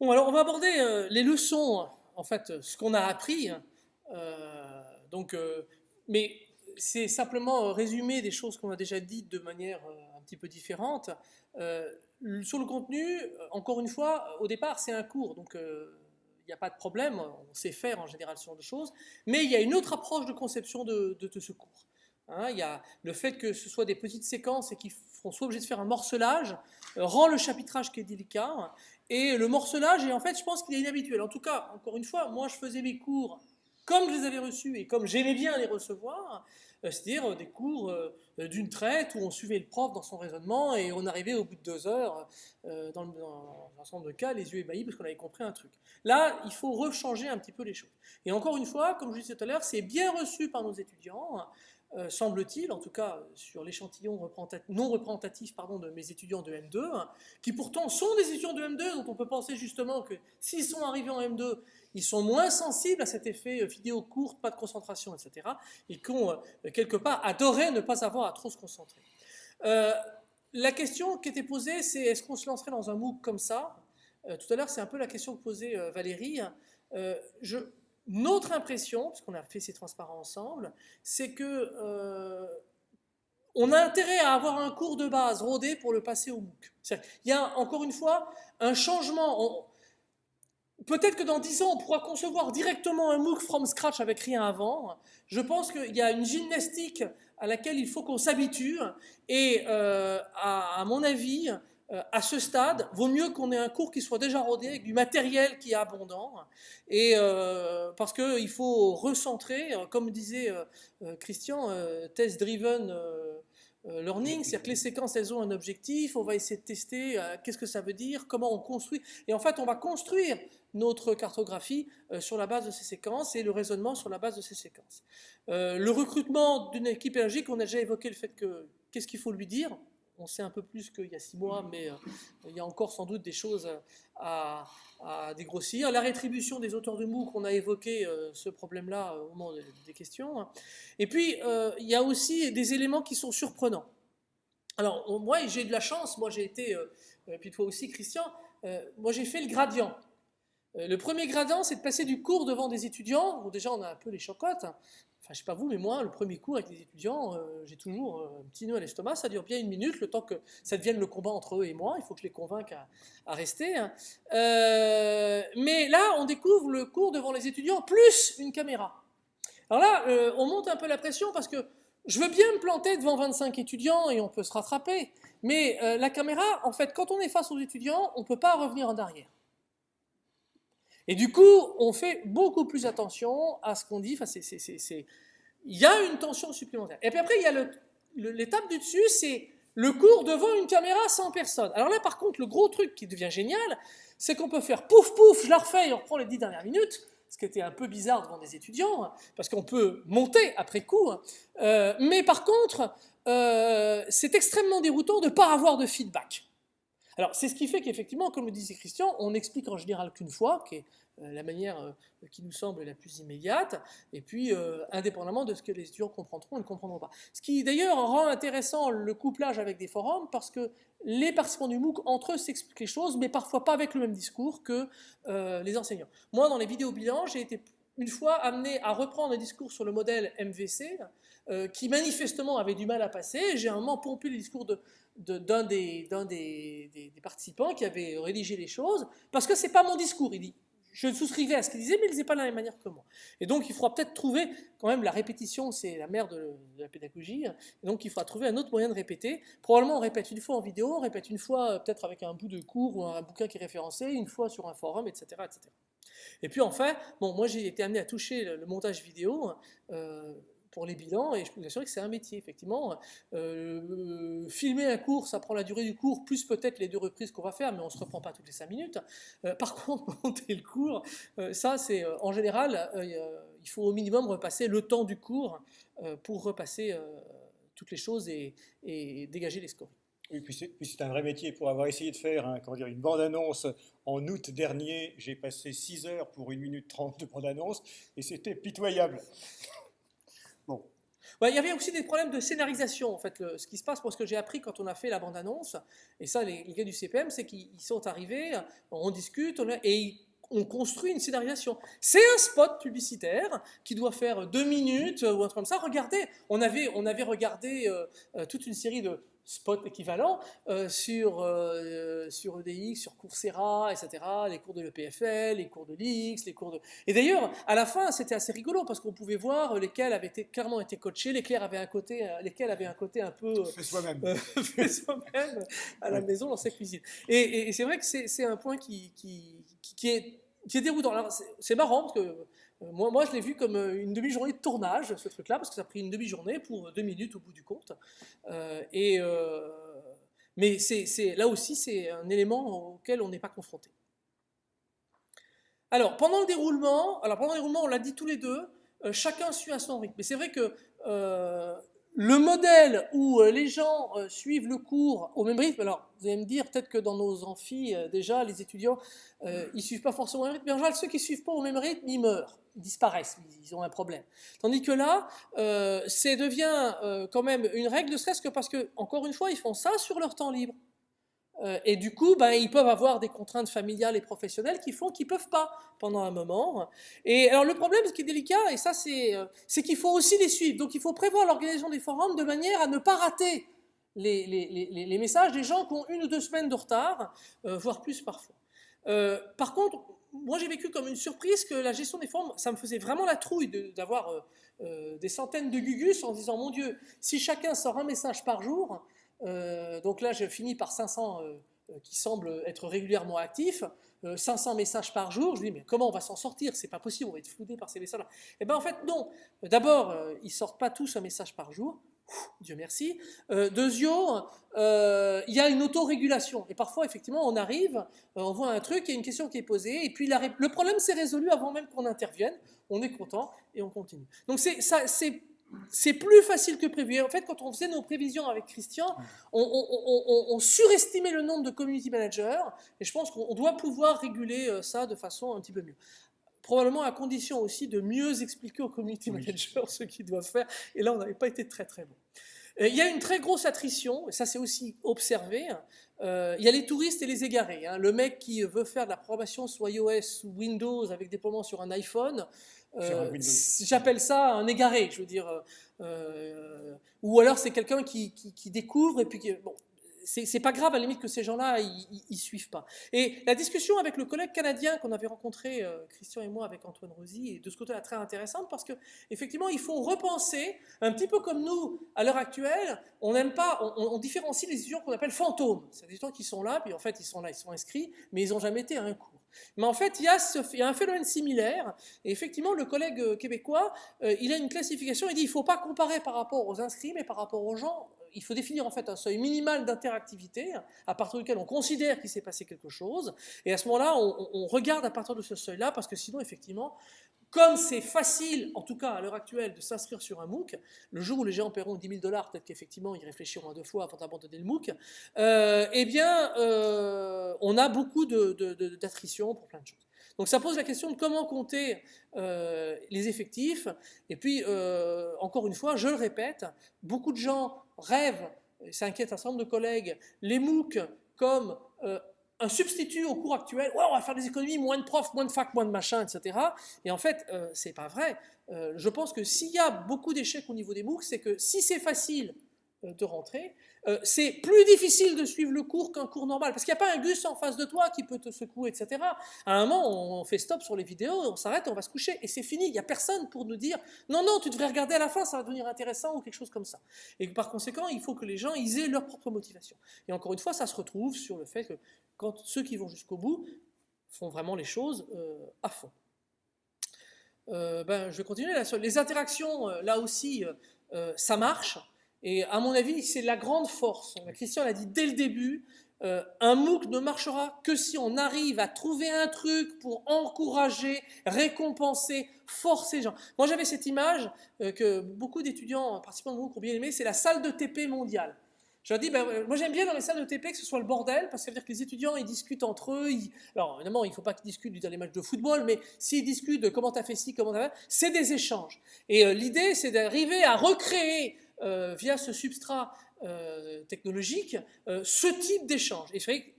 Bon, alors on va aborder les leçons, en fait, ce qu'on a appris. Donc, mais c'est simplement résumer des choses qu'on a déjà dites de manière un petit peu différente. Euh, sur le contenu, encore une fois, au départ, c'est un cours, donc il n'y a pas de problème, on sait faire en général ce genre de choses, mais il y a une autre approche de conception de ce cours. Hein, il y a le fait que ce soit des petites séquences et qu'on soit obligé de faire un morcelage, rend le chapitrage qui est délicat. Et le morcelage, et en fait, je pense qu'il est inhabituel. En tout cas, encore une fois, moi, je faisais mes cours comme je les avais reçus et comme j'aimais bien les recevoir, c'est-à-dire des cours d'une traite où on suivait le prof dans son raisonnement et on arrivait au bout de 2 heures, dans un certain nombre de cas, les yeux ébahis parce qu'on avait compris un truc. Là, il faut rechanger un petit peu les choses. Et encore une fois, comme je disais tout à l'heure, c'est bien reçu par nos étudiants. Semble-t-il, en tout cas sur l'échantillon non représentatif de mes étudiants de M2, qui pourtant sont des étudiants de M2, dont on peut penser justement que s'ils sont arrivés en M2, ils sont moins sensibles à cet effet vidéo courte, pas de concentration, etc., et qui ont quelque part adoré ne pas avoir à trop se concentrer. Euh, la question qui était posée, c'est est-ce qu'on se lancerait dans un MOOC comme ça? Tout à l'heure, c'est un peu la question que posait Valérie. Euh, je, Notre impression, puisqu'on a fait ces transparents ensemble, c'est que on a intérêt à avoir un cours de base rodé pour le passer au MOOC. Il y a encore une fois un changement. Peut-être que dans 10 ans, on pourra concevoir directement un MOOC from scratch avec rien avant. Je pense qu'il y a une gymnastique à laquelle il faut qu'on s'habitue. Et à mon avis, à ce stade, vaut mieux qu'on ait un cours qui soit déjà rodé avec du matériel qui est abondant. Et parce qu'il faut recentrer, comme disait Christian, test-driven learning, c'est-à-dire que les séquences, elles ont un objectif, on va essayer de tester qu'est-ce que ça veut dire, comment on construit. Et en fait, on va construire notre cartographie sur la base de ces séquences et le raisonnement sur la base de ces séquences. Le recrutement d'une équipe élargie, on a déjà évoqué le fait que qu'est-ce qu'il faut lui dire. On sait un peu plus qu'il y a 6 mois, mais il y a encore sans doute des choses à dégrossir. La rétribution des auteurs de MOOC, on a évoqué ce problème-là au moment des questions. Et puis, il y a aussi des éléments qui sont surprenants. Alors, moi, j'ai de la chance, moi j'ai été, puis toi aussi Christian, moi j'ai fait le gradient. Le premier gradient, c'est de passer du cours devant des étudiants, où déjà on a un peu les chocottes. Enfin, je sais pas vous, mais moi, le premier cours avec les étudiants, j'ai toujours un petit nœud à l'estomac, ça dure bien 1 minute, le temps que ça devienne le combat entre eux et moi, il faut que je les convainque à rester. Mais là, on découvre le cours devant les étudiants, plus une caméra. Alors là, on monte un peu la pression parce que je veux bien me planter devant 25 étudiants et on peut se rattraper, mais la caméra, en fait, quand on est face aux étudiants, on ne peut pas revenir en arrière. Et du coup, on fait beaucoup plus attention à ce qu'on dit. Enfin, il y a une tension supplémentaire. Et puis après, il y a l'étape du dessus, c'est le cours devant une caméra sans personne. Alors là, par contre, le gros truc qui devient génial, c'est qu'on peut faire pouf pouf, je la refais et on reprend les 10 dernières minutes, ce qui était un peu bizarre devant des étudiants, parce qu'on peut monter après coup. Mais par contre, c'est extrêmement déroutant de ne pas avoir de feedback. Alors, c'est ce qui fait qu'effectivement, comme le disait Christian, on n'explique en général qu'une fois, qui est la manière qui nous semble la plus immédiate, et puis indépendamment de ce que les étudiants comprendront ou ne comprendront pas. Ce qui d'ailleurs rend intéressant le couplage avec des forums, parce que les participants du MOOC entre eux s'expliquent les choses, mais parfois pas avec le même discours que les enseignants. Moi, dans les vidéos bilans, j'ai été une fois amené à reprendre un discours sur le modèle MVC, qui manifestement avait du mal à passer. J'ai un moment pompé le discours d'un des participants qui avait rédigé les choses, parce que c'est pas mon discours. Il dit, je souscrivais à ce qu'il disait, mais il ne disait pas de la même manière que moi. Et donc, il faudra peut-être trouver, quand même, la répétition, c'est la mère de la pédagogie. Et donc, il faudra trouver un autre moyen de répéter. Probablement, on répète une fois en vidéo, on répète une fois peut-être avec un bout de cours ou un bouquin qui est référencé, une fois sur un forum, etc., etc. Et puis enfin, bon, moi j'ai été amené à toucher le montage vidéo pour les bilans, et je peux vous assurer que c'est un métier, effectivement. Filmer un cours, ça prend la durée du cours, plus peut-être les 2 reprises qu'on va faire, mais on ne se reprend pas toutes les 5 minutes. Par contre, monter le cours, ça c'est en général, il faut au minimum repasser le temps du cours pour repasser toutes les choses et dégager les scores. Oui, puis c'est un vrai métier. Pour avoir essayé de faire comment dire, une bande-annonce en août dernier, j'ai passé 6 heures pour 1 minute 30 de bande-annonce et c'était pitoyable. Bon. Ouais, il y avait aussi des problèmes de scénarisation, en fait. Ce qui se passe, moi, ce que j'ai appris quand on a fait la bande-annonce, et ça, les gars du CPM, c'est qu'ils sont arrivés, on discute, on construit une scénarisation. C'est un spot publicitaire qui doit faire 2 minutes ou un truc comme ça. Regardez, on avait regardé toute une série de spots équivalents sur EDX, sur Coursera, etc., les cours de l'EPFL, les cours de l'X, les cours de... Et d'ailleurs, à la fin, c'était assez rigolo parce qu'on pouvait voir lesquels avaient clairement été coachés, lesquels avaient un côté un peu Fais soi-même. fait soi-même à la Ouais. maison dans sa cuisine. Et c'est vrai que c'est un point qui est déroutant. Alors, c'est marrant parce que moi, je l'ai vu comme une demi-journée de tournage, ce truc-là, parce que ça a pris une demi-journée pour 2 minutes au bout du compte. Euh, et, euh, mais là aussi, c'est un élément auquel on n'est pas confronté. Alors, pendant le déroulement, on l'a dit tous les deux, chacun suit à son rythme. Mais c'est vrai que le modèle où les gens suivent le cours au même rythme, alors vous allez me dire peut-être que dans nos amphis, déjà, les étudiants, ils ne suivent pas forcément au même rythme, mais en général, ceux qui ne suivent pas au même rythme, ils meurent, ils disparaissent, ils ont un problème. Tandis que là, ça devient quand même une règle, ne serait-ce que parce que, encore une fois, ils font ça sur leur temps libre. Et du coup, ben, ils peuvent avoir des contraintes familiales et professionnelles qui font qu'ils ne peuvent pas pendant un moment. Et alors le problème, ce qui est délicat, et ça c'est qu'il faut aussi les suivre. Donc il faut prévoir l'organisation des forums de manière à ne pas rater les messages des gens qui ont 1 ou 2 semaines de retard, voire plus parfois. Par contre, moi j'ai vécu comme une surprise que la gestion des forums, ça me faisait vraiment la trouille d'avoir des centaines de gugus en se disant, mon Dieu, si chacun sort un message par jour, donc là, je finis par 500 qui semblent être régulièrement actifs, 500 messages par jour. Je me dis, mais comment on va s'en sortir? C'est pas possible, on va être floudé par ces messages-là. Eh bien, en fait, non. D'abord, ils sortent pas tous un message par jour. Dieu merci. Deuxièmement, il y a une autorégulation. Et parfois, effectivement, on arrive, on voit un truc, il y a une question qui est posée, et puis le problème s'est résolu avant même qu'on intervienne. On est content et on continue. Donc, c'est plus facile que prévu. En fait, quand on faisait nos prévisions avec Christian, on surestimait le nombre de community managers, et je pense qu'on doit pouvoir réguler ça de façon un petit peu mieux. Probablement à condition aussi de mieux expliquer aux community managers ce qu'ils doivent faire, et là on n'avait pas été très très bon. Il y a une très grosse attrition, et ça c'est aussi observé. Il y a les touristes et les égarés. Le mec qui veut faire de la programmation sur iOS ou Windows avec déploiement sur un iPhone, j'appelle ça un égaré, je veux dire. Ou alors c'est quelqu'un qui découvre et puis bon, c'est pas grave à la limite que ces gens-là ils suivent pas. Et la discussion avec le collègue canadien qu'on avait rencontré, Christian et moi, avec Antoine Rosy, est de ce côté-là très intéressante parce que effectivement il faut repenser un petit peu comme nous à l'heure actuelle. On n'aime pas, on différencie les étudiants qu'on appelle fantômes. C'est des étudiants qui sont là, puis en fait ils sont là, ils sont inscrits, mais ils n'ont jamais été à un cours. Mais en fait, il y a un phénomène similaire, et effectivement, le collègue québécois, il a une classification, il dit qu'il ne faut pas comparer par rapport aux inscrits, mais par rapport aux gens. Il faut définir en fait un seuil minimal d'interactivité, à partir duquel on considère qu'il s'est passé quelque chose, et à ce moment-là, on regarde à partir de ce seuil-là, parce que sinon, effectivement, comme c'est facile, en tout cas à l'heure actuelle, de s'inscrire sur un MOOC, le jour où les gens paieront 10 000 $, peut-être qu'effectivement ils réfléchiront à 2 fois avant d'abandonner le MOOC, eh bien, on a beaucoup d'attrition pour plein de choses. Donc ça pose la question de comment compter les effectifs. Et puis, encore une fois, je le répète, beaucoup de gens rêvent, et ça inquiète un certain nombre de collègues, les MOOC comme un substitut au cours actuel. Ouais, on va faire des économies, moins de profs, moins de fac, moins de machin, etc. Et en fait, c'est pas vrai. Je pense que s'il y a beaucoup d'échecs au niveau des MOOC, c'est que si c'est facile de rentrer, c'est plus difficile de suivre le cours qu'un cours normal, parce qu'il n'y a pas un Gus en face de toi qui peut te secouer, etc. À un moment, on fait stop sur les vidéos, on s'arrête, on va se coucher, et c'est fini. Il n'y a personne pour nous dire « Non, non, tu devrais regarder à la fin, ça va devenir intéressant » ou quelque chose comme ça. Et par conséquent, il faut que les gens ils aient leur propre motivation. Et encore une fois, ça se retrouve sur le fait que quand ceux qui vont jusqu'au bout font vraiment les choses à fond. Je vais continuer là. Les interactions, là aussi, ça marche. Et à mon avis, c'est la grande force. Christian l'a dit dès le début, un MOOC ne marchera que si on arrive à trouver un truc pour encourager, récompenser, forcer les gens. Moi, j'avais cette image que beaucoup d'étudiants participants de MOOC ont bien aimé, c'est la salle de TP mondiale. Je leur dis, ben, moi j'aime bien dans les salles de TP que ce soit le bordel, parce que ça veut dire que les étudiants ils discutent entre eux. Alors évidemment, il ne faut pas qu'ils discutent dans les matchs de football, mais s'ils discutent de comment tu as fait ci, comment tu as fait, c'est des échanges. Et l'idée, c'est d'arriver à recréer, via ce substrat technologique, ce type d'échange. Et c'est vrai que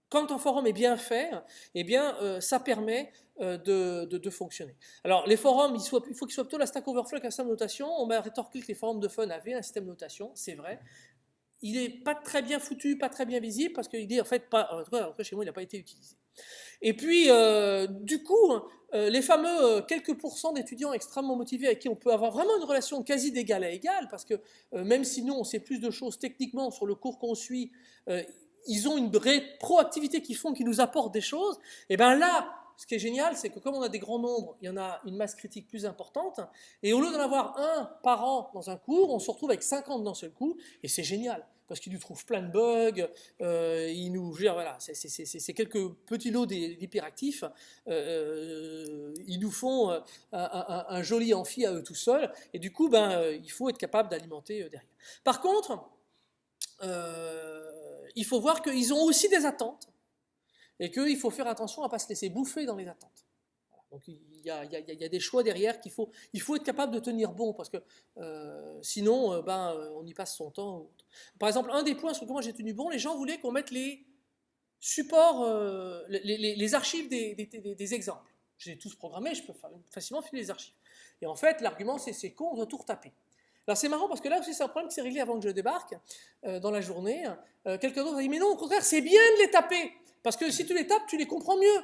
quand un forum est bien fait, eh bien, ça permet de fonctionner. Alors, les forums, il faut qu'ils soient plutôt la Stack Overflow avec un système de notation. On m'a rétorqué que les forums de fun avaient un système de notation, c'est vrai. Il n'est pas très bien foutu, pas très bien visible, parce qu'il est en fait pas, en tout cas chez moi, il n'a pas été utilisé. Et puis, du coup, les fameux quelques pourcents d'étudiants extrêmement motivés avec qui on peut avoir vraiment une relation quasi d'égal à égal, parce que même si nous, on sait plus de choses techniquement sur le cours qu'on suit, ils ont une vraie proactivité qui nous apportent des choses, et bien là, ce qui est génial, c'est que comme on a des grands nombres, il y en a une masse critique plus importante, et au lieu d'en avoir un par an dans un cours, on se retrouve avec 50 d'un seul coup, et c'est génial, parce qu'ils nous trouvent plein de bugs, ils nous, je veux dire, voilà, c'est quelques petits lots d'hyperactifs, ils nous font un joli amphi à eux tout seuls, et du coup, ben, il faut être capable d'alimenter derrière. Par contre, il faut voir qu'ils ont aussi des attentes, et qu'il faut faire attention à ne pas se laisser bouffer dans les attentes. Donc il y a des choix derrière qu'il faut, il faut être capable de tenir bon, parce que sinon, on y passe son temps. Par exemple, un des points sur lesquels moi j'ai tenu bon, les gens voulaient qu'on mette les supports, les archives des exemples. Je les ai tous programmés, je peux facilement filer les archives. Et en fait, l'argument c'est con, on doit tout retaper. Alors c'est marrant parce que là aussi c'est un problème qui s'est réglé avant que je débarque dans la journée. Quelqu'un d'autre a dit mais non, au contraire, c'est bien de les taper, parce que si tu les tapes, tu les comprends mieux.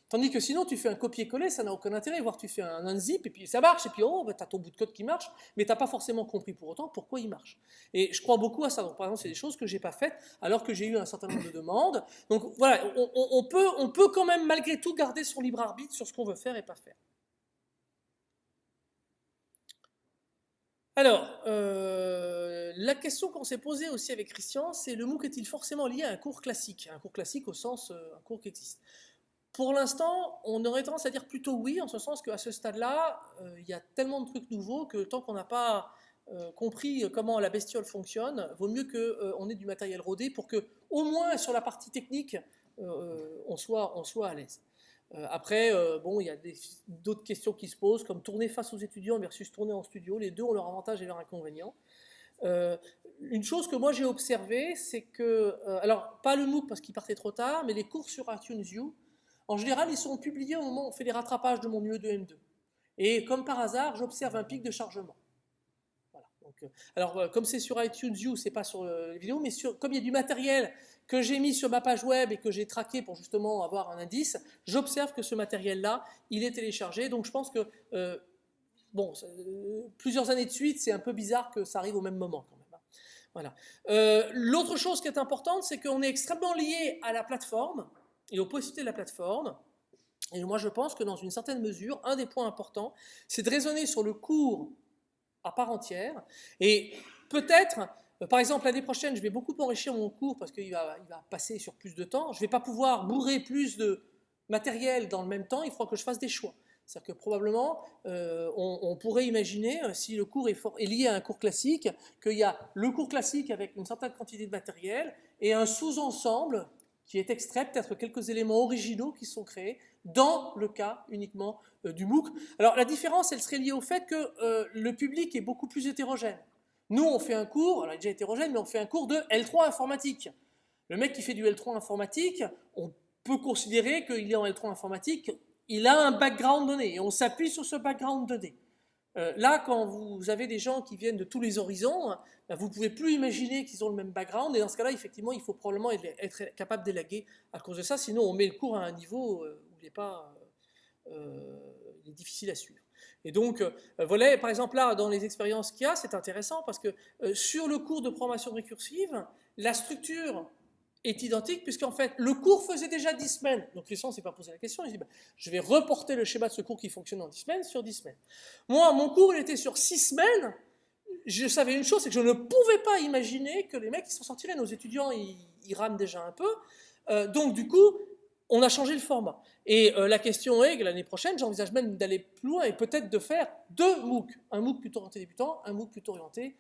Tandis que sinon, tu fais un copier-coller, ça n'a aucun intérêt. Voire tu fais un unzip et puis ça marche, et puis oh, tu as ton bout de code qui marche, mais tu n'as pas forcément compris pour autant pourquoi il marche. Et je crois beaucoup à ça. Donc, par exemple, c'est des choses que je n'ai pas faites alors que j'ai eu un certain nombre de demandes. Donc voilà, on peut quand même malgré tout garder son libre arbitre sur ce qu'on veut faire et pas faire. Alors, la question qu'on s'est posée aussi avec Christian, c'est le MOOC est-il forcément lié à un cours classique? Un cours classique au sens un cours qui existe. Pour l'instant, on aurait tendance à dire plutôt oui, en ce sens qu'à ce stade-là, il y a tellement de trucs nouveaux que tant qu'on n'a pas compris comment la bestiole fonctionne, vaut mieux qu'on ait du matériel rodé pour que, au moins sur la partie technique, on soit à l'aise. Après, bon, il y a d'autres questions qui se posent, comme tourner face aux étudiants versus tourner en studio. Les deux ont leur avantage et leur inconvénient. Une chose que moi j'ai observée, c'est que, alors pas le MOOC parce qu'il partait trop tard, mais les cours sur iTunes U, en général, ils sont publiés au moment où on fait les rattrapages de mon UE2 M2. Et comme par hasard, j'observe un pic de chargement. Voilà. Donc, alors, comme c'est sur iTunes U, c'est pas sur les vidéos, mais comme il y a du matériel que j'ai mis sur ma page web et que j'ai traqué pour justement avoir un indice, j'observe que ce matériel-là, il est téléchargé. Donc, je pense que, bon, plusieurs années de suite, c'est un peu bizarre que ça arrive au même moment quand même. Voilà. L'autre chose qui est importante, c'est qu'on est extrêmement lié à la plateforme et aux possibilités de la plateforme. Et moi, je pense que dans une certaine mesure, un des points importants, c'est de raisonner sur le cours à part entière. Et peut-être, par exemple, l'année prochaine, je vais beaucoup enrichir mon cours parce qu'il va passer sur plus de temps. Je ne vais pas pouvoir bourrer plus de matériel dans le même temps. Il faudra que je fasse des choix. C'est-à-dire que probablement, on pourrait imaginer, si le cours est lié à un cours classique, qu'il y a le cours classique avec une certaine quantité de matériel et un sous-ensemble qui est extrait, peut-être quelques éléments originaux qui sont créés dans le cas uniquement du MOOC. Alors la différence, elle serait liée au fait que le public est beaucoup plus hétérogène. Nous, on fait un cours, alors il est déjà hétérogène, mais on fait un cours de L3 informatique. Le mec qui fait du L3 informatique, on peut considérer qu'il est en L3 informatique, il a un background donné, et on s'appuie sur ce background donné. Là, quand vous avez des gens qui viennent de tous les horizons, vous ne pouvez plus imaginer qu'ils ont le même background, et dans ce cas-là, effectivement, il faut probablement être capable d'élaguer à cause de ça, sinon on met le cours à un niveau où il est difficile à suivre. Et donc, voilà, par exemple, là, dans les expériences qu'il y a, c'est intéressant, parce que sur le cours de programmation récursive, la structure est identique, puisqu'en fait, le cours faisait déjà 10 semaines. Donc, Christian ne s'est pas posé la question. Il dit, je vais reporter le schéma de ce cours qui fonctionne en 10 semaines sur 10 semaines. Moi, mon cours, il était sur 6 semaines. Je savais une chose, c'est que je ne pouvais pas imaginer que les mecs, ils s'en sortiraient. Nos étudiants, ils rament déjà un peu. Donc, du coup, on a changé le format. Et la question est que l'année prochaine, j'envisage même d'aller plus loin et peut-être de faire deux MOOC. Un MOOC plutôt orienté débutant, un MOOC plutôt orienté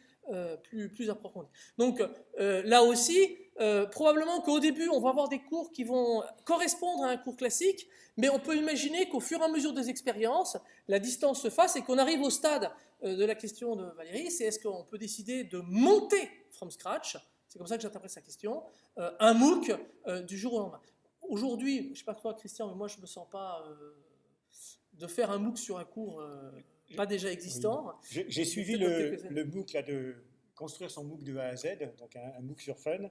plus approfondie. Donc là aussi, probablement qu'au début, on va avoir des cours qui vont correspondre à un cours classique, mais on peut imaginer qu'au fur et à mesure des expériences, la distance se fasse et qu'on arrive au stade de la question de Valérie, c'est est-ce qu'on peut décider de monter from scratch, c'est comme ça que j'interprète sa question, un MOOC du jour au lendemain. Aujourd'hui, je ne sais pas toi Christian, mais moi je ne me sens pas de faire un MOOC sur un cours pas déjà existant. Oui. J'ai suivi le MOOC, là, de construire son MOOC de A à Z, donc un MOOC sur Fun.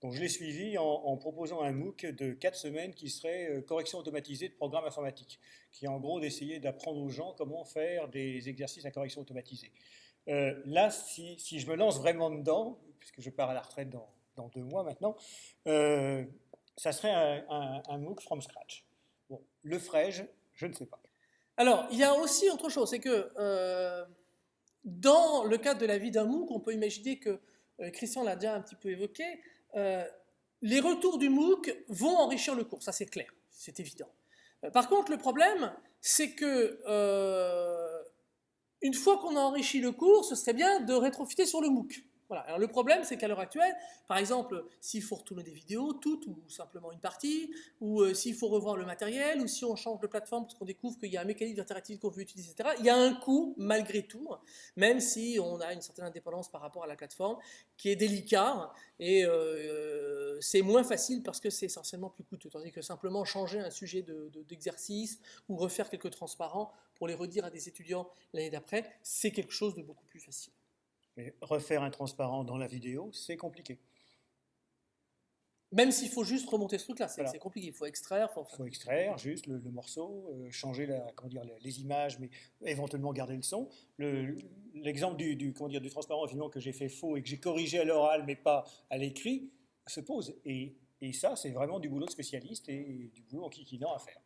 Donc je l'ai suivi en proposant un MOOC de 4 semaines qui serait correction automatisée de programmes informatiques, qui est en gros d'essayer d'apprendre aux gens comment faire des exercices à correction automatisée. Là, si je me lance vraiment dedans, puisque je pars à la retraite dans 2 mois maintenant, ça serait un MOOC from scratch. Bon, le ferais-je? Je ne sais pas. Alors, il y a aussi autre chose, c'est que dans le cadre de la vie d'un MOOC, on peut imaginer que, Christian l'a déjà un petit peu évoqué, les retours du MOOC vont enrichir le cours, ça c'est clair, c'est évident. Par contre, le problème, c'est que une fois qu'on a enrichi le cours, ce serait bien de rétrofiter sur le MOOC. Voilà. Alors le problème, c'est qu'à l'heure actuelle, par exemple, s'il faut retourner des vidéos, toutes ou simplement une partie, ou s'il faut revoir le matériel, ou si on change de plateforme parce qu'on découvre qu'il y a un mécanisme d'interactivité qu'on veut utiliser, etc., il y a un coût malgré tout, même si on a une certaine indépendance par rapport à la plateforme, qui est délicat, et c'est moins facile parce que c'est essentiellement plus coûteux, tandis que simplement changer un sujet d'exercice ou refaire quelques transparents pour les redire à des étudiants l'année d'après, c'est quelque chose de beaucoup plus facile. Mais refaire un transparent dans la vidéo, c'est compliqué. Même s'il faut juste remonter ce truc-là, c'est Voilà. compliqué. Il faut extraire. Il faut extraire juste le morceau, changer les images, mais éventuellement garder le son. L'exemple du transparent finalement, que j'ai fait faux et que j'ai corrigé à l'oral, mais pas à l'écrit, se pose. Et ça, c'est vraiment du boulot de spécialiste et du boulot en kikinant à faire.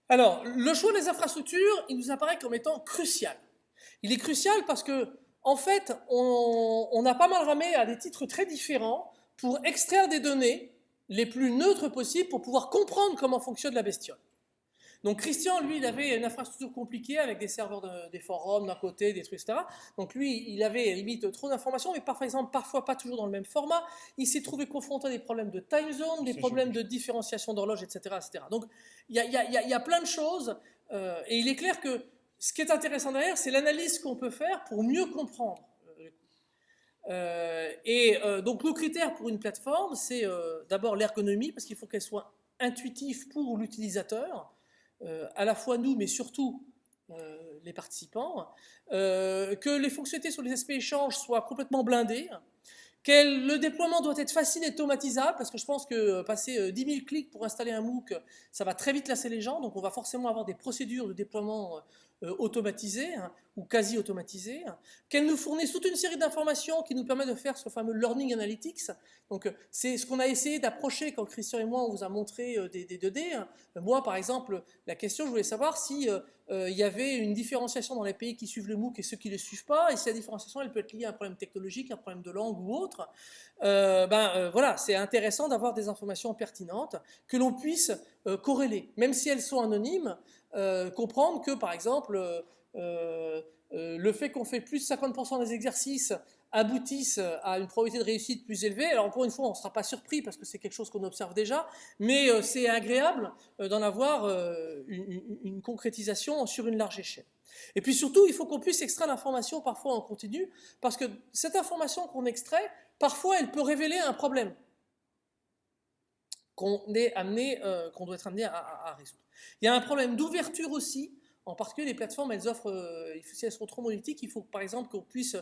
Alors, le choix des infrastructures, il nous apparaît comme étant crucial. Il est crucial parce que, en fait, on a pas mal ramé à des titres très différents pour extraire des données les plus neutres possibles pour pouvoir comprendre comment fonctionne la bestiole. Donc Christian, lui, il avait une infrastructure compliquée avec des serveurs des forums d'un côté, des trucs, etc. Donc lui, il avait limite trop d'informations, mais par exemple, parfois pas toujours dans le même format. Il s'est trouvé confronté à des problèmes de time zone, des problèmes de différenciation d'horloge, etc., etc. Donc il y a plein de choses, et il est clair que ce qui est intéressant derrière, c'est l'analyse qu'on peut faire pour mieux comprendre. Donc le critère pour une plateforme, c'est d'abord l'ergonomie, parce qu'il faut qu'elle soit intuitive pour l'utilisateur, à la fois nous, mais surtout les participants, que les fonctionnalités sur les aspects échanges soient complètement blindées, le déploiement doit être facile et automatisable, parce que je pense que passer 10 000 clics pour installer un MOOC, ça va très vite lasser les gens, donc on va forcément avoir des procédures de déploiement automatisées, ou quasi automatisées, qu'elle nous fournisse toute une série d'informations qui nous permettent de faire ce fameux Learning Analytics. Donc c'est ce qu'on a essayé d'approcher quand Christian et moi on vous a montré des 2D. Moi par exemple, la question, je voulais savoir si il y avait une différenciation dans les pays qui suivent le MOOC et ceux qui ne le suivent pas, et si la différenciation elle peut être liée à un problème technologique, un problème de langue ou autre. Voilà, c'est intéressant d'avoir des informations pertinentes que l'on puisse corréler, même si elles sont anonymes, comprendre que par exemple le fait qu'on fait plus de 50% des exercices aboutissent à une probabilité de réussite plus élevée. Alors encore une fois, on ne sera pas surpris parce que c'est quelque chose qu'on observe déjà, mais c'est agréable d'en avoir une concrétisation sur une large échelle. Et puis surtout, il faut qu'on puisse extraire l'information parfois en continu, parce que cette information qu'on extrait, parfois elle peut révéler un problème qu'on doit être amené à résoudre. Il y a un problème d'ouverture aussi. En particulier, les plateformes, elles offrent, si elles sont trop monolithiques, il faut par exemple qu'on puisse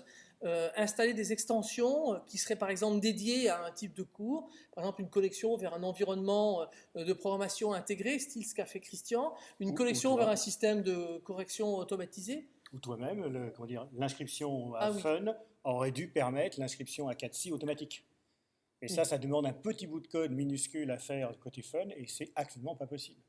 installer des extensions qui seraient par exemple dédiées à un type de cours, par exemple une connexion vers un environnement de programmation intégré, style ce qu'a fait Christian, une connexion vers un système de correction automatisé. Ou toi-même, l'inscription à Fun aurait dû permettre l'inscription à CADSI automatique. Et ça demande un petit bout de code minuscule à faire côté Fun, et c'est absolument pas possible.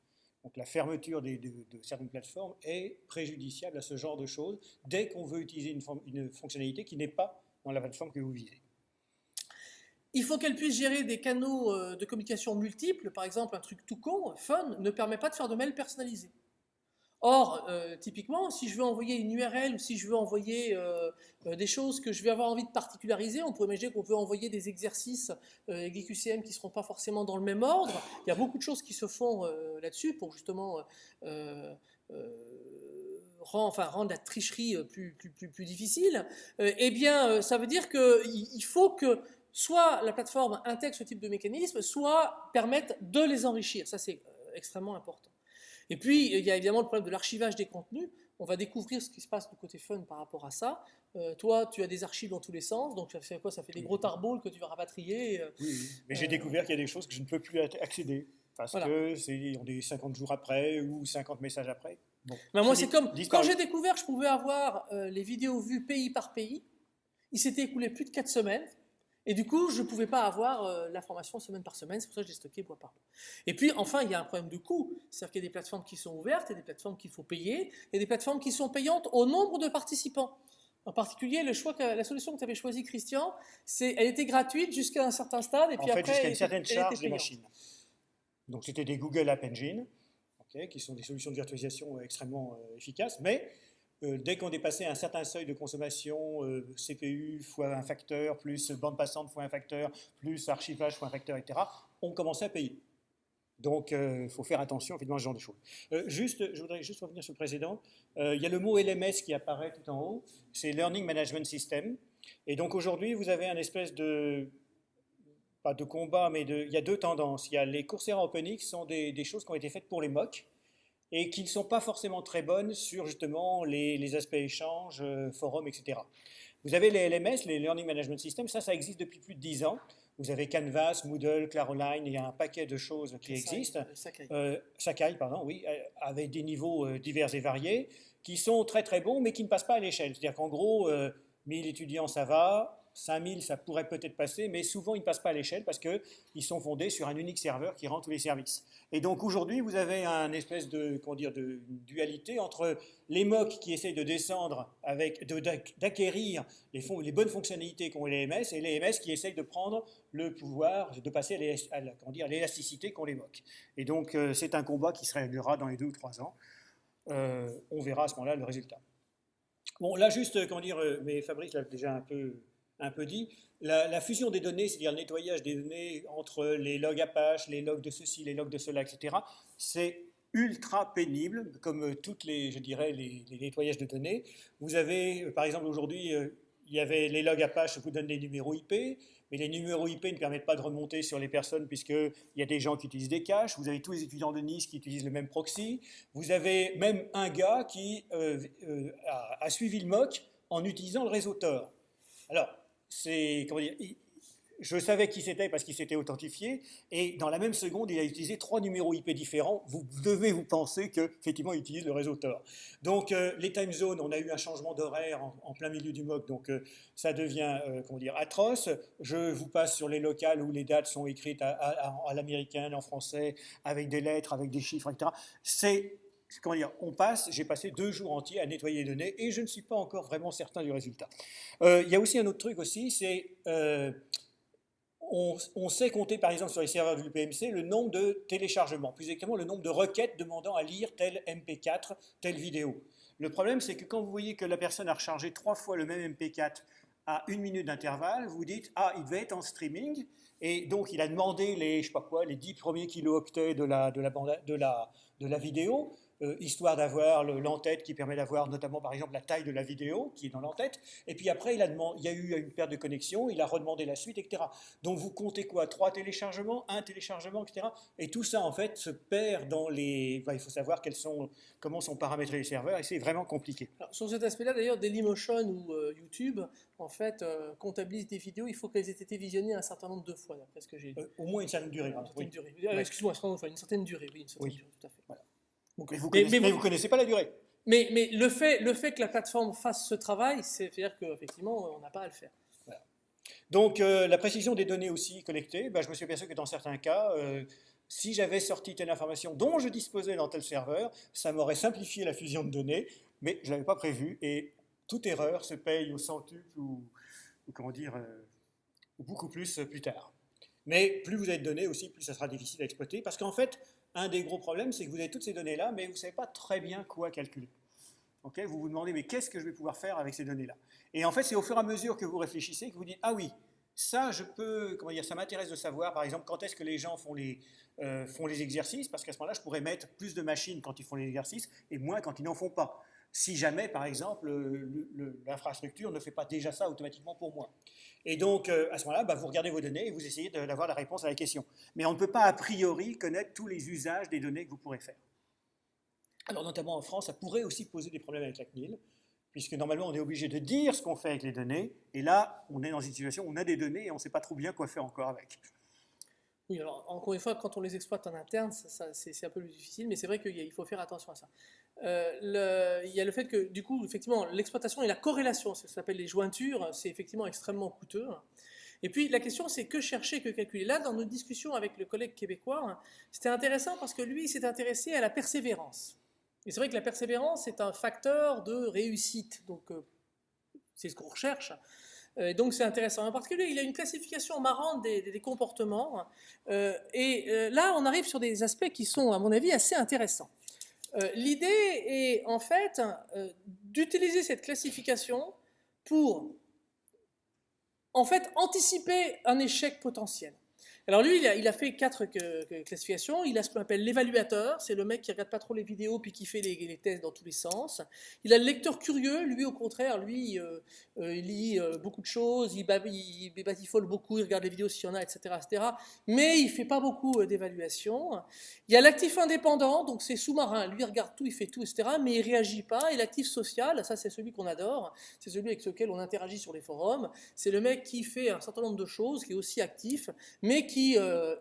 Donc la fermeture de certaines plateformes est préjudiciable à ce genre de choses dès qu'on veut utiliser une fonctionnalité qui n'est pas dans la plateforme que vous visez. Il faut qu'elle puisse gérer des canaux de communication multiples. Par exemple, un truc tout con, Fun, ne permet pas de faire de mails personnalisés. Or, typiquement, si je veux envoyer une URL ou si je veux envoyer des choses que je vais avoir envie de particulariser, on peut imaginer qu'on peut envoyer des exercices avec des QCM qui ne seront pas forcément dans le même ordre. Il y a beaucoup de choses qui se font là-dessus pour justement rendre la tricherie plus difficile. Eh bien, ça veut dire qu'il faut que soit la plateforme intègre ce type de mécanisme, soit permette de les enrichir. Ça, c'est extrêmement important. Et puis, il y a évidemment le problème de l'archivage des contenus. On va découvrir ce qui se passe du côté fun par rapport à ça. Toi, tu as des archives dans tous les sens, donc ça fait quoi? Ça fait des gros tarballs que tu vas rapatrier. Oui, mais j'ai découvert qu'il y a des choses que je ne peux plus accéder, parce que on est 50 jours après ou 50 messages après. Bon, moi, c'est comme quand j'ai découvert que je pouvais avoir les vidéos vues pays par pays. Il s'était écoulé plus de 4 semaines. Et du coup, je ne pouvais pas avoir l'information semaine par semaine, c'est pour ça que j'ai stocké mois par mois. Et puis, enfin, il y a un problème de coût. C'est-à-dire qu'il y a des plateformes qui sont ouvertes, il y a des plateformes qu'il faut payer, il y a des plateformes qui sont payantes au nombre de participants. En particulier, la solution que tu avais choisie, Christian, elle était gratuite jusqu'à un certain stade, et puis après, jusqu'à une certaine charge des machines. Donc, c'était des Google App Engine, qui sont des solutions de virtualisation extrêmement efficaces, mais dès qu'on dépassait un certain seuil de consommation, CPU fois un facteur, plus bande passante fois un facteur, plus archivage fois un facteur, etc., on commençait à payer. Donc, il faut faire attention, évidemment, à ce genre de choses. Je voudrais juste revenir sur le précédent. Il y a le mot LMS qui apparaît tout en haut. C'est Learning Management System. Et donc, aujourd'hui, vous avez un espèce de... pas de combat, mais il y a deux tendances. Il y a les Coursera OpenX, sont des choses qui ont été faites pour les MOOC, et qui ne sont pas forcément très bonnes sur justement les aspects échanges, forums, etc. Vous avez les LMS, les Learning Management Systems, ça existe depuis plus de 10 ans. Vous avez Canvas, Moodle, Claroline, il y a un paquet de choses qui existent. Sakai, pardon, oui, avec des niveaux divers et variés, qui sont très très bons, mais qui ne passent pas à l'échelle. C'est-à-dire qu'en gros, 1000 étudiants, ça va, 5000, ça pourrait peut-être passer, mais souvent, ils ne passent pas à l'échelle parce qu'ils sont fondés sur un unique serveur qui rend tous les services. Et donc, aujourd'hui, vous avez un espèce de dualité entre les MOOC qui essayent de descendre, d'acquérir les bonnes fonctionnalités qu'ont les MS, et les MS qui essayent de prendre le pouvoir, de passer à l'élasticité qu'ont les MOOC. Et donc, c'est un combat qui se réglera dans les 2 ou 3 ans. On verra à ce moment-là le résultat. Bon, là, juste, mais Fabrice l'a déjà un peu dit, la fusion des données, c'est-à-dire le nettoyage des données entre les logs Apache, les logs de ceci, les logs de cela, etc., c'est ultra pénible, comme toutes les nettoyages de données. Vous avez, par exemple, aujourd'hui, il y avait les logs Apache vous donnent des numéros IP, mais les numéros IP ne permettent pas de remonter sur les personnes puisqu'il y a des gens qui utilisent des caches. Vous avez tous les étudiants de Nice qui utilisent le même proxy. Vous avez même un gars qui a suivi le MOOC en utilisant le réseau Tor. Alors, je savais qui c'était parce qu'il s'était authentifié, et dans la même seconde, il a utilisé 3 numéros IP différents. Vous devez vous penser qu'effectivement, il utilise le réseau Tor. Donc, les time zones, on a eu un changement d'horaire en plein milieu du MOOC, donc ça devient atroce. Je vous passe sur les locales où les dates sont écrites à l'américaine, en français, avec des lettres, avec des chiffres, etc. J'ai passé 2 jours entiers à nettoyer les données et je ne suis pas encore vraiment certain du résultat. Il y a aussi un autre truc aussi, c'est on sait compter par exemple sur les serveurs du PMC le nombre de téléchargements, plus exactement le nombre de requêtes demandant à lire tel MP4, telle vidéo. Le problème, c'est que quand vous voyez que la personne a rechargé 3 fois le même MP4 à 1 minute d'intervalle, vous dites « Ah, il devait être en streaming », et donc il a demandé les 10 premiers kilooctets de la vidéo, histoire d'avoir l'entête qui permet d'avoir notamment par exemple la taille de la vidéo qui est dans l'entête, et puis après il y a eu une perte de connexion, il a redemandé la suite, etc. Donc vous comptez quoi? 3 téléchargements, 1 téléchargement, etc. Et tout ça en fait se perd dans il faut savoir comment sont paramétrés les serveurs, et c'est vraiment compliqué. Alors, sur cet aspect-là d'ailleurs, Dailymotion ou YouTube en fait comptabilisent des vidéos, il faut qu'elles aient été visionnées un certain nombre de fois, d'après ce que j'ai dit. Au moins une certaine durée. Excuse-moi, une certaine durée, oui, une certaine durée, tout à fait. Voilà. Donc, mais vous ne connaissez pas la durée. Mais le fait que la plateforme fasse ce travail, c'est-à-dire qu'effectivement, on n'a pas à le faire. Voilà. Donc, la précision des données aussi collectées, je me suis aperçu que dans certains cas, si j'avais sorti telle information dont je disposais dans tel serveur, ça m'aurait simplifié la fusion de données, mais je ne l'avais pas prévu, et toute erreur se paye au centuple ou beaucoup plus tard. Mais plus vous avez de données aussi, plus ça sera difficile à exploiter, parce qu'en fait, un des gros problèmes, c'est que vous avez toutes ces données-là, mais vous ne savez pas très bien quoi calculer. Okay, vous vous demandez, mais qu'est-ce que je vais pouvoir faire avec ces données-là? Et en fait, c'est au fur et à mesure que vous réfléchissez que vous dites, ah oui, ça, je peux, comment dire, ça m'intéresse de savoir, par exemple, quand est-ce que les gens font les exercices, parce qu'à ce moment-là, je pourrais mettre plus de machines quand ils font les exercices et moins quand ils n'en font pas. Si jamais, par exemple, l'infrastructure ne fait pas déjà ça automatiquement pour moi. Et donc, à ce moment-là, vous regardez vos données et vous essayez d'avoir la réponse à la question. Mais on ne peut pas a priori connaître tous les usages des données que vous pourrez faire. Alors, notamment en France, ça pourrait aussi poser des problèmes avec la CNIL, puisque normalement, on est obligé de dire ce qu'on fait avec les données, et là, on est dans une situation où on a des données et on ne sait pas trop bien quoi faire encore avec. Oui, alors, encore une fois, quand on les exploite en interne, c'est un peu plus difficile, mais c'est vrai qu'il faut faire attention à ça. Il y a le fait que, du coup, effectivement, l'exploitation et la corrélation, ça s'appelle les jointures, c'est effectivement extrêmement coûteux. Et puis, la question, c'est que chercher, que calculer. Là, dans notre discussion avec le collègue québécois, c'était intéressant parce que lui, il s'est intéressé à la persévérance. Et c'est vrai que la persévérance est un facteur de réussite, donc c'est ce qu'on recherche. Donc c'est intéressant. En particulier, il a une classification marrante des comportements. Là, on arrive sur des aspects qui sont, à mon avis, assez intéressants. L'idée est, en fait, d'utiliser cette classification pour, en fait, anticiper un échec potentiel. Alors lui, il a fait 4 classifications. Il a ce qu'on appelle l'évaluateur, c'est le mec qui regarde pas trop les vidéos puis qui fait les tests dans tous les sens. Il a le lecteur curieux, lui au contraire, lui il lit beaucoup de choses, il batifole beaucoup, il regarde les vidéos s'il y en a, etc., etc. Mais il fait pas beaucoup d'évaluation. Il y a l'actif indépendant, donc c'est sous-marin, lui il regarde tout, il fait tout, etc., mais il réagit pas. Et l'actif social, ça c'est celui qu'on adore, c'est celui avec lequel on interagit sur les forums. C'est le mec qui fait un certain nombre de choses, qui est aussi actif, mais qui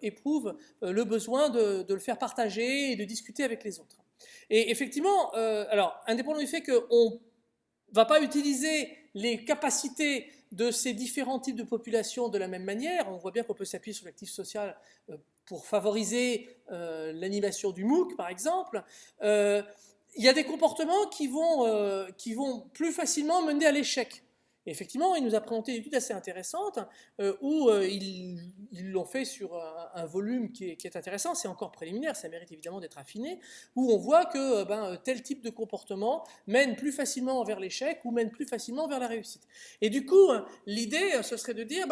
éprouve le besoin de le faire partager et de discuter avec les autres. Et effectivement, alors, indépendamment du fait qu'on ne va pas utiliser les capacités de ces différents types de populations de la même manière, on voit bien qu'on peut s'appuyer sur l'actif social pour favoriser l'animation du MOOC, par exemple, il y a des comportements qui vont plus facilement mener à l'échec. Et effectivement, il nous a présenté une étude assez intéressante où ils l'ont fait sur un volume qui est intéressant, c'est encore préliminaire, ça mérite évidemment d'être affiné, où on voit que tel type de comportement mène plus facilement vers l'échec ou mène plus facilement vers la réussite. Et du coup, l'idée, ce serait de dire,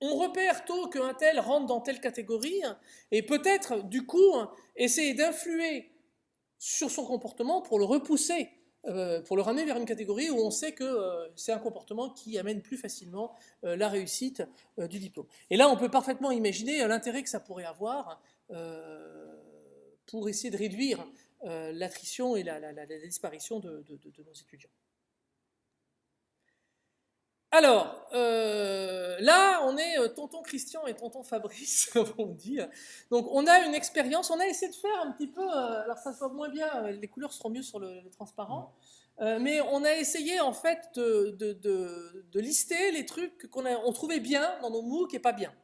on repère tôt qu'un tel rentre dans telle catégorie et peut-être, du coup, essayer d'influer sur son comportement pour le repousser, pour le ramener vers une catégorie où on sait que c'est un comportement qui amène plus facilement la réussite du diplôme. Et là, on peut parfaitement imaginer l'intérêt que ça pourrait avoir pour essayer de réduire l'attrition et la disparition de nos étudiants. Alors, là, on est tonton Christian et tonton Fabrice, comme on dit. Donc, on a une expérience, on a essayé de faire un petit peu, alors ça se voit moins bien, les couleurs seront mieux sur le transparent, mais on a essayé en fait de lister les trucs qu'on trouvait bien dans nos MOOC et pas bien.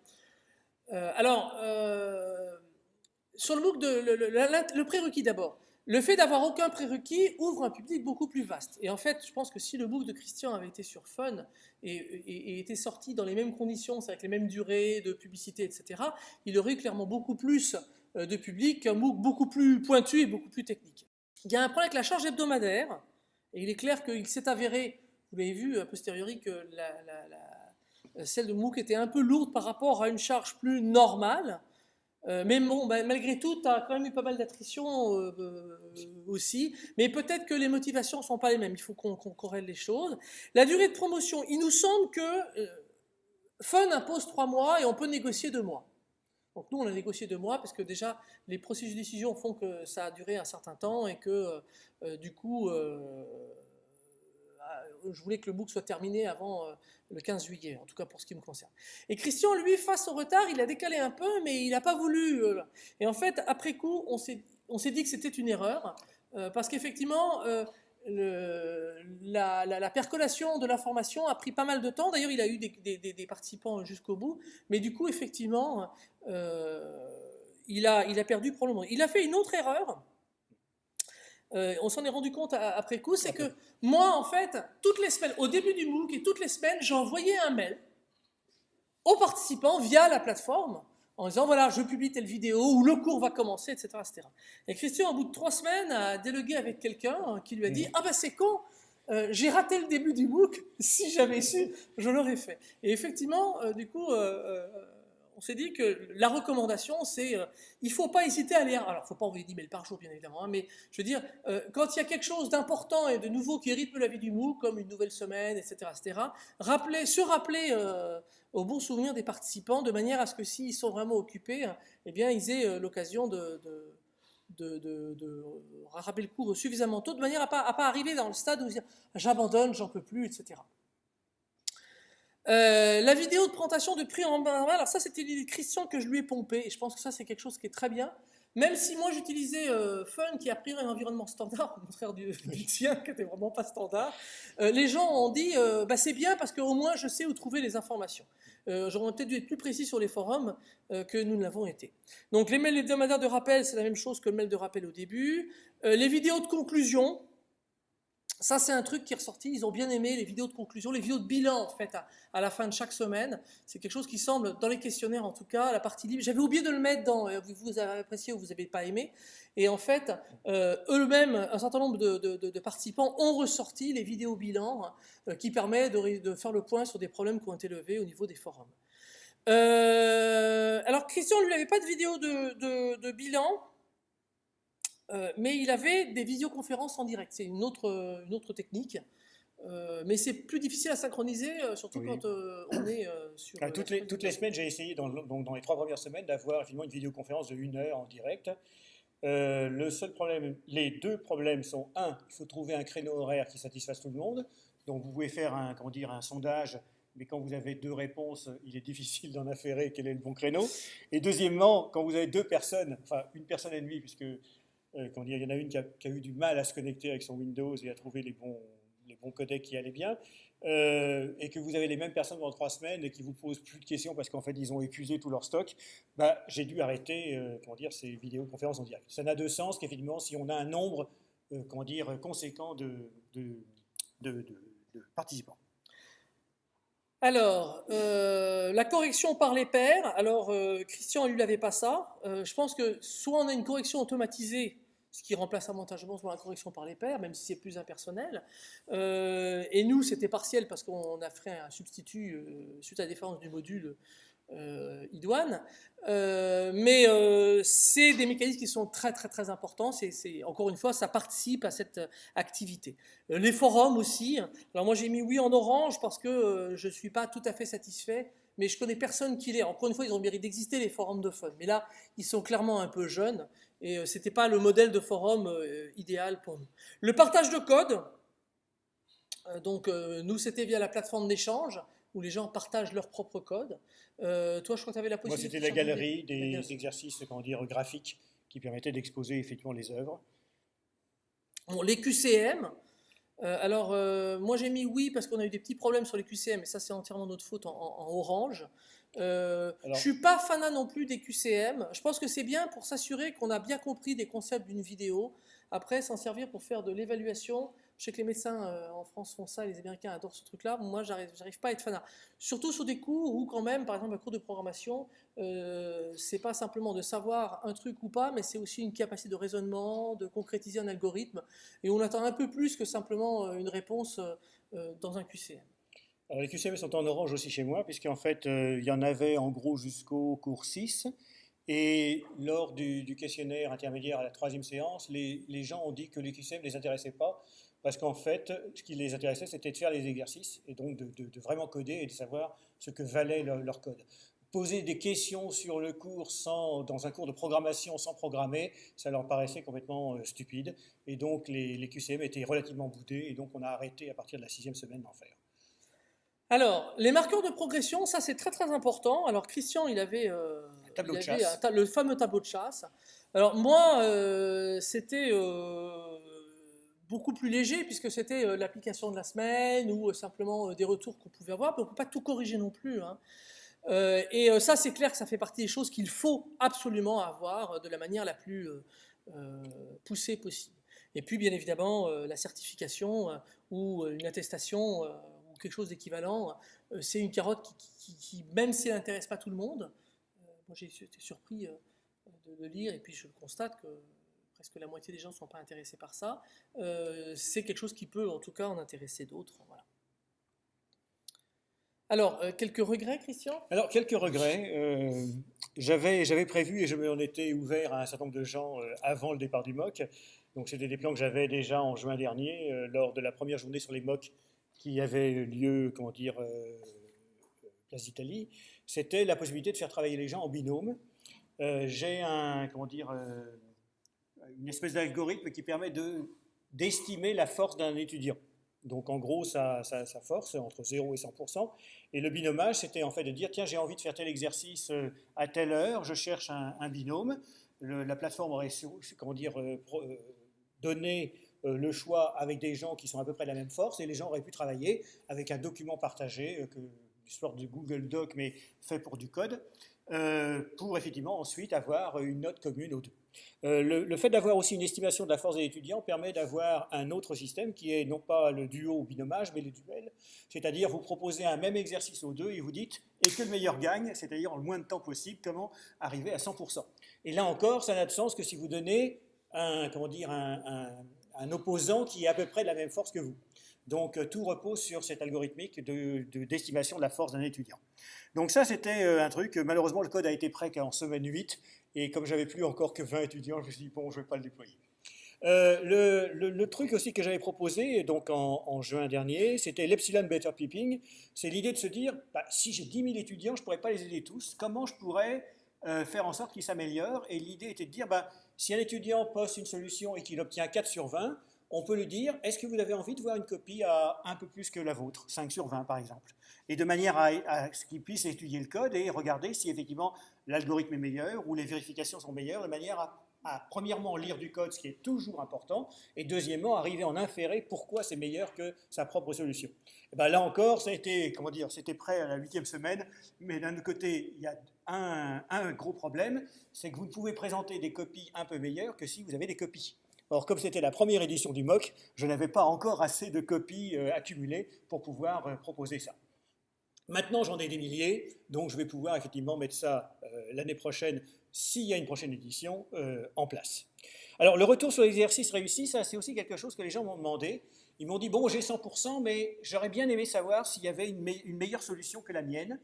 Sur le MOOC, le prérequis d'abord. Le fait d'avoir aucun prérequis ouvre un public beaucoup plus vaste. Et en fait, je pense que si le MOOC de Christian avait été sur Fun et était sorti dans les mêmes conditions, avec les mêmes durées de publicité, etc., il aurait clairement beaucoup plus de public qu'un MOOC beaucoup plus pointu et beaucoup plus technique. Il y a un problème avec la charge hebdomadaire, et il est clair qu'il s'est avéré, vous l'avez vu a posteriori, que celle de MOOC était un peu lourde par rapport à une charge plus normale. Mais bon, malgré tout, tu as quand même eu pas mal d'attrition aussi. Mais peut-être que les motivations ne sont pas les mêmes. Il faut qu'on corrèle les choses. La durée de promotion, il nous semble que Fun impose 3 mois et on peut négocier 2 mois. Donc nous, on a négocié 2 mois parce que déjà, les processus de décision font que ça a duré un certain temps et que du coup, je voulais que le MOOC soit terminé avant le 15 juillet, en tout cas pour ce qui me concerne. Et Christian, lui, face au retard, il a décalé un peu, mais il n'a pas voulu. Et en fait, après coup, on s'est dit que c'était une erreur, parce qu'effectivement, la percolation de l'information a pris pas mal de temps. D'ailleurs, il a eu des participants jusqu'au bout, mais du coup, effectivement, il a perdu probablement. Il a fait une autre erreur. On s'en est rendu compte après coup, c'est que moi, en fait, toutes les semaines, au début du MOOC et toutes les semaines, j'envoyais un mail aux participants via la plateforme en disant voilà, je publie telle vidéo, ou le cours va commencer, etc., etc. Et Christian, au bout de 3 semaines, a dialogué avec quelqu'un qui lui a dit ah ben c'est con, j'ai raté le début du MOOC, si j'avais su, je l'aurais fait. Et effectivement, du coup, on s'est dit que la recommandation, c'est il ne faut pas hésiter à lire. Alors, il ne faut pas envoyer 10 mails par jour, bien évidemment, hein, mais je veux dire, quand il y a quelque chose d'important et de nouveau qui rythme la vie du MOOC, comme une nouvelle semaine, etc., se rappeler au bon souvenir des participants, de manière à ce que s'ils sont vraiment occupés, eh bien, ils aient l'occasion de rattraper le cours suffisamment tôt, de manière à pas arriver dans le stade où dire j'abandonne, j'en peux plus, etc. La vidéo de présentation de prix en main, alors ça c'était l'idée de Christian que je lui ai pompé, et je pense que ça c'est quelque chose qui est très bien. Même si moi j'utilisais Fun qui a pris un environnement standard, au contraire du tien qui n'était vraiment pas standard, les gens ont dit bah, c'est bien parce qu'au moins je sais où trouver les informations. J'aurais peut-être dû être plus précis sur les forums que nous ne l'avons été. Donc les mails hebdomadaires de rappel, c'est la même chose que le mail de rappel au début. Les vidéos de conclusion, ça, c'est un truc qui est ressorti. Ils ont bien aimé les vidéos de conclusion, les vidéos de bilan, en fait, à la fin de chaque semaine. C'est quelque chose qui semble, dans les questionnaires en tout cas, la partie libre. J'avais oublié de le mettre dans, vous avez apprécié ou vous n'avez pas aimé. Et en fait, eux-mêmes, un certain nombre de participants ont ressorti les vidéos bilan qui permettent de faire le point sur des problèmes qui ont été levés au niveau des forums. Alors, Christian, lui, n'avait pas de vidéo de bilan. Mais il avait des visioconférences en direct. C'est une autre technique. Mais c'est plus difficile à synchroniser, surtout Oui. quand on est sur... Toutes les semaines, j'ai essayé, dans les 3 premières semaines, d'avoir finalement une vidéoconférence de 1 heure en direct. Le seul problème, les 2 problèmes sont, un, il faut trouver un créneau horaire qui satisfasse tout le monde. Donc vous pouvez faire un sondage, mais quand vous avez 2 réponses, il est difficile d'en affairer quel est le bon créneau. Et deuxièmement, quand vous avez 2 personnes, enfin 1 personne et demie, puisque il y en a une qui a eu du mal à se connecter avec son Windows et à trouver les bons codecs qui allaient bien, et que vous avez les mêmes personnes pendant 3 semaines et qui vous posent plus de questions parce qu'en fait ils ont épuisé tout leur stock, bah, j'ai dû arrêter ces vidéoconférences en direct. Ça n'a de sens qu'effectivement si on a un nombre conséquent de participants. Alors, la correction par les pairs. Alors, Christian, lui, n'avait pas ça. Je pense que soit on a une correction automatisée, ce qui remplace avantageusement la correction par les pairs, même si c'est plus impersonnel. Et nous, c'était partiel parce qu'on a fait un substitut suite à la différence du module idoine. Mais c'est des mécanismes qui sont très très très importants. Encore une fois, ça participe à cette activité. Les forums aussi. Alors moi j'ai mis oui en orange parce que je ne suis pas tout à fait satisfait, mais je connais personne qui l'est. Encore une fois, ils ont le mérite d'exister, les forums de Fun. Mais là, ils sont clairement un peu jeunes et ce n'était pas le modèle de forum idéal pour nous. Le partage de code. Donc nous, c'était via la plateforme d'échange où les gens partagent leur propre code. Toi, je crois que tu avais la possibilité. Moi, c'était la galerie des exercices graphiques qui permettaient d'exposer effectivement les œuvres. Bon, les QCM. Alors, moi j'ai mis oui parce qu'on a eu des petits problèmes sur les QCM, et ça c'est entièrement notre faute en orange. Je ne suis pas fanat non plus des QCM. Je pense que c'est bien pour s'assurer qu'on a bien compris des concepts d'une vidéo. Après, s'en servir pour faire de l'évaluation. Je sais que les médecins en France font ça, les Américains adorent ce truc-là. Moi, j'arrive pas à être fanat. Surtout sur des cours où, quand même, par exemple, un cours de programmation, c'est pas simplement de savoir un truc ou pas, mais c'est aussi une capacité de raisonnement, de concrétiser un algorithme. Et on attend un peu plus que simplement une réponse dans un QCM. Alors, les QCM sont en orange aussi chez moi, puisqu'en fait, il y en avait en gros jusqu'au cours 6. Et lors du questionnaire intermédiaire à la 3e séance, les gens ont dit que les QCM ne les intéressaient pas, parce qu'en fait, ce qui les intéressait, c'était de faire les exercices, et donc de vraiment coder et de savoir ce que valait leur code. Poser des questions sur le cours dans un cours de programmation sans programmer, ça leur paraissait complètement stupide. Et donc les QCM étaient relativement boudés, et donc on a arrêté à partir de la 6e semaine d'en faire. Alors, les marqueurs de progression, ça c'est très très important. Alors Christian, il avait le fameux tableau de chasse. Alors moi, c'était beaucoup plus léger puisque c'était l'application de la semaine ou simplement des retours qu'on pouvait avoir, mais on ne peut pas tout corriger non plus, hein. Et ça, c'est clair que ça fait partie des choses qu'il faut absolument avoir de la manière la plus poussée possible. Et puis, bien évidemment, la certification ou une attestation quelque chose d'équivalent, c'est une carotte qui même si elle n'intéresse pas tout le monde, moi j'ai été surpris de lire, et puis je constate que presque la moitié des gens ne sont pas intéressés par ça. C'est quelque chose qui peut en tout cas en intéresser d'autres. Voilà. Alors, quelques regrets, Christian? Alors, quelques regrets. J'avais prévu, et je m'en étais ouvert à un certain nombre de gens avant le départ du MOOC. Donc, c'était des plans que j'avais déjà en juin dernier, lors de la première journée sur les MOOC qui avait lieu, comment dire, Place d'Italie. C'était la possibilité de faire travailler les gens en binôme. J'ai une espèce d'algorithme qui permet d'estimer la force d'un étudiant. Donc en gros, sa force, entre 0 et 100%. Et le binomage, c'était en fait de dire, tiens, j'ai envie de faire tel exercice à telle heure, je cherche un binôme. La plateforme aurait donné le choix avec des gens qui sont à peu près de la même force, et les gens auraient pu travailler avec un document partagé, une sorte de Google Doc, mais fait pour du code, pour effectivement ensuite avoir une note commune aux deux. Le fait d'avoir aussi une estimation de la force des étudiants permet d'avoir un autre système qui est non pas le duo ou binomage, mais le duel. C'est-à-dire vous proposez un même exercice aux deux et vous dites et que le meilleur gagne, c'est-à-dire en le moins de temps possible, comment arriver à 100%. Et là encore, ça n'a de sens que si vous donnez un opposant qui est à peu près de la même force que vous. Donc tout repose sur cette algorithmique d'estimation de la force d'un étudiant. Donc ça, c'était un truc. Malheureusement, le code a été prêt qu'en semaine 8. Et comme j'avais plus encore que 20 étudiants, je me suis dit, bon, je ne vais pas le déployer. Le truc aussi que j'avais proposé donc en juin dernier, c'était l'Epsilon Better Pipping. C'est l'idée de se dire, si j'ai 10 000 étudiants, je ne pourrais pas les aider tous. Comment je pourrais faire en sorte qu'ils s'améliorent? Et l'idée était de dire, si un étudiant poste une solution et qu'il obtient 4 sur 20, on peut lui dire, est-ce que vous avez envie de voir une copie à un peu plus que la vôtre, 5 sur 20 par exemple, et de manière à ce qu'il puisse étudier le code et regarder si effectivement l'algorithme est meilleur ou les vérifications sont meilleures, de manière à premièrement lire du code, ce qui est toujours important, et deuxièmement arriver à en inférer pourquoi c'est meilleur que sa propre solution. Et là encore, ça a été, c'était prêt à la 8e semaine, mais d'un autre côté, il y a un gros problème, c'est que vous ne pouvez présenter des copies un peu meilleures que si vous avez des copies. Or, comme c'était la première édition du MOOC, je n'avais pas encore assez de copies accumulées pour pouvoir proposer ça. Maintenant, j'en ai des milliers, donc je vais pouvoir effectivement mettre ça l'année prochaine, s'il y a une prochaine édition, en place. Alors, le retour sur l'exercice réussi, ça c'est aussi quelque chose que les gens m'ont demandé. Ils m'ont dit, bon, j'ai 100%, mais j'aurais bien aimé savoir s'il y avait une meilleure solution que la mienne.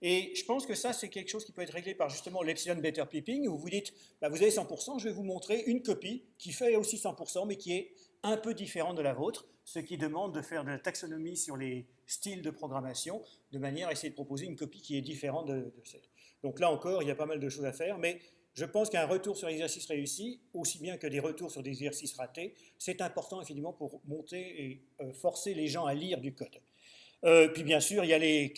Et je pense que ça, c'est quelque chose qui peut être réglé par justement l'Epsilon Better Pipping, où vous dites, vous avez 100%, je vais vous montrer une copie qui fait aussi 100%, mais qui est un peu différente de la vôtre, ce qui demande de faire de la taxonomie sur les styles de programmation, de manière à essayer de proposer une copie qui est différente de celle. Donc là encore, il y a pas mal de choses à faire, mais je pense qu'un retour sur l'exercice réussi, aussi bien que des retours sur des exercices ratés, c'est important effectivement pour monter et forcer les gens à lire du code. Puis bien sûr, il y a les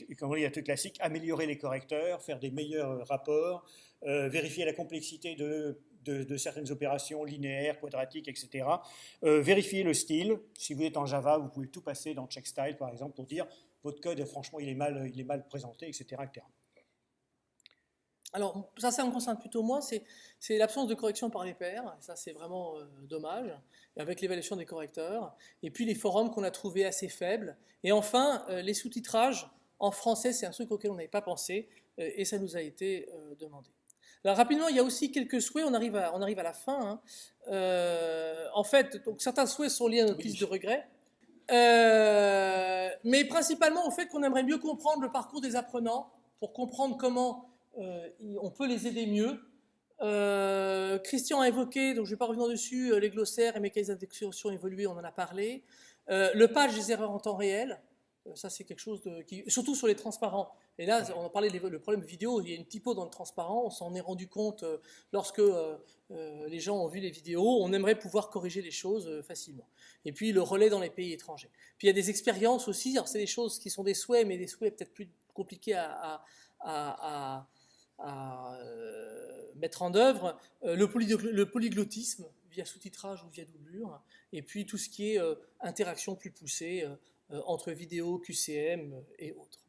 trucs classiques, améliorer les correcteurs, faire des meilleurs rapports, vérifier la complexité de certaines opérations linéaires, quadratiques, etc. Vérifier le style. Si vous êtes en Java, vous pouvez tout passer dans CheckStyle, par exemple, pour dire votre code, franchement, il est mal présenté, etc., etc. Alors, ça me concerne plutôt moi, c'est l'absence de correction par les pairs, ça c'est vraiment dommage, avec l'évaluation des correcteurs, et puis les forums qu'on a trouvés assez faibles, et enfin, les sous-titrages en français, c'est un truc auquel on n'avait pas pensé, et ça nous a été demandé. Alors rapidement, il y a aussi quelques souhaits, on arrive à la fin. En fait, donc, certains souhaits sont liés à notre liste de regrets, mais principalement au fait qu'on aimerait mieux comprendre le parcours des apprenants, pour comprendre comment on peut les aider mieux. Christian a évoqué, donc je ne vais pas revenir dessus, les glossaires et mécanismes d'expression évolués, on en a parlé. Le patch des erreurs en temps réel, ça c'est quelque chose surtout sur les transparents. Et là, on a parlé le problème vidéo, il y a une typo dans le transparent, on s'en est rendu compte lorsque les gens ont vu les vidéos, on aimerait pouvoir corriger les choses facilement. Et puis le relais dans les pays étrangers. Puis il y a des expériences aussi, alors c'est des choses qui sont des souhaits, mais des souhaits peut-être plus compliqués à mettre en œuvre, le polyglottisme via sous-titrage ou via doublure, et puis tout ce qui est interaction plus poussée entre vidéo, QCM et autres.